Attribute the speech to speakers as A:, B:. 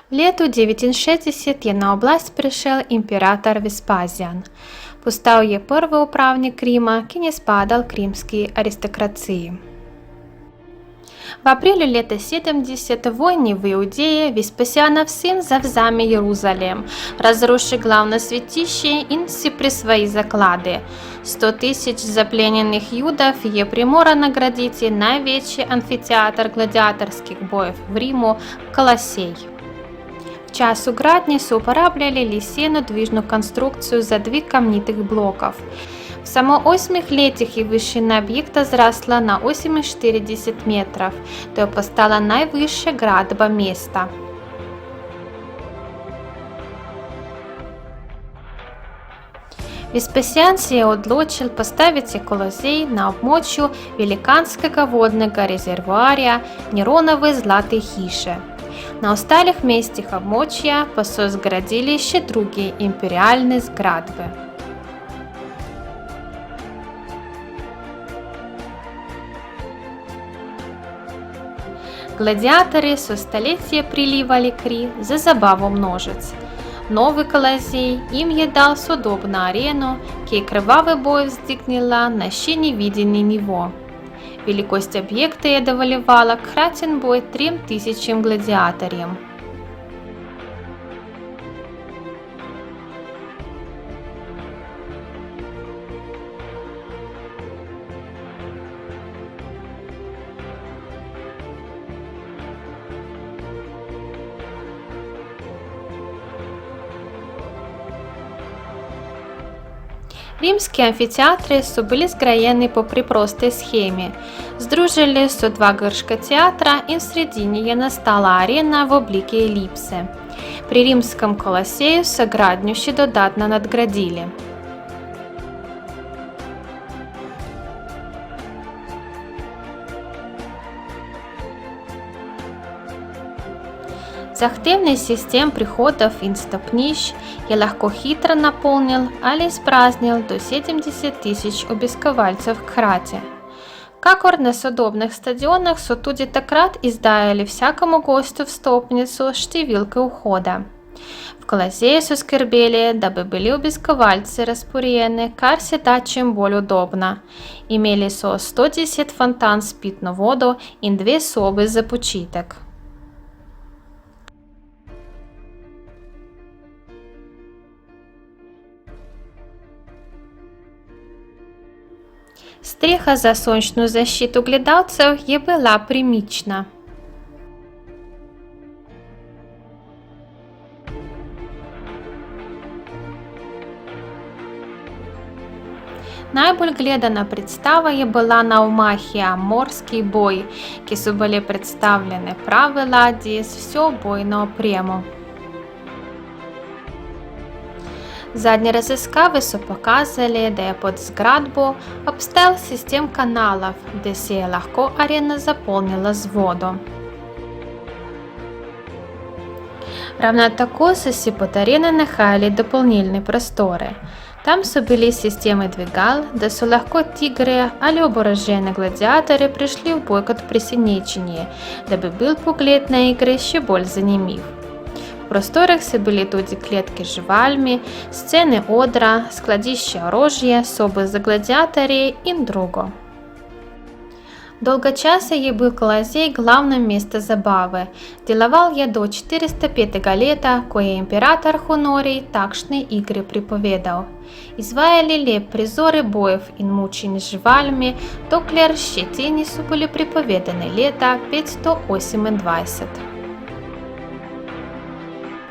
A: В лету 960 на область пришел император Веспазиан. Постав je prvi upravnik Рима, ki не спадал к римской аристократии. В апреле лета 70 войны в Иудее Веспасианов сын завзями Иерусалим, разрушил главное святище и при свои заклады. 100 тысяч заплененных юдов je примора наградить наивечий амфитеатр гладиаторских боев в Риму Колосей. В часу градни уporabljali лисейную движную конструкцию за две камнитых блоков. В само 8-летих вышина объекта зросла на 8,40 метров, то постала наивысшая градба места. Веспасиан се одлучил поставить Колосей на обмочу великанского водного резервуаря Нероновой златой хиши. На остальных местах обмочья посозградили еще другие империальные зградбы. Гладиаторы со столетия приливали кри за забаву множиц. Новый Колосей им je dal sodobnu арену, ki je krvavi boj vzdignila на še невиденный nivo. Великость объекта je dovoljevala kraten boj 3000 гладиаторам. Римские амфитеатры были зграєні по простой схеме. Здружили со два горшка театра, и в середине настала арена в облике эллипсы. При римском Колосею соградню ще додатно надградили. Захтивный систем приходов и стопнищ je легко хитро наполнил, але испразнил до 70 тысяч обисковальцев к храте. Какор на содобных стадионах сотуди такрат издаяли всякому гостю в стопницу штивилки ухода. В Колосее соскорбели, дабы были обисковальцы распорены, кар сідать чим боль удобно. Имели со 110 фонтан с питну воду и 2 соби за почиток. Стреха за сонячную защиту глядалцев je была примічна. Najbolj gledana predstava je bila Naumachia, morski boj, ki so bile predstavljene prave ladje z vso bojno opremo. Zadnje raziskave so pokazali, da je pod zgradbo obstajal sistem kanalov, da se je lahko arena zapolnila z vodo. Ravno tako so si pod areno nahajali dopolnilne prostore. Tam so bili sistemi dvigal, da so lahko tigre ali oborožene gladiatorje prišli v boj kot presenečenje, da bi bil pogled na igre še bolj zanimiv. В просторах so bili tudi kletke z živalmi, scene odra, skladišče orožja, sobe za gladiatorje in drugo. Долго часа je bil Колосей главным местом забавы. Deloval je do 405 leta, ko je imperator Honorij takšne igre pripovedal. Izvajali lep prizore bojev in mučenj z živalmi, dokler še te niso bili pripovedane leta 528.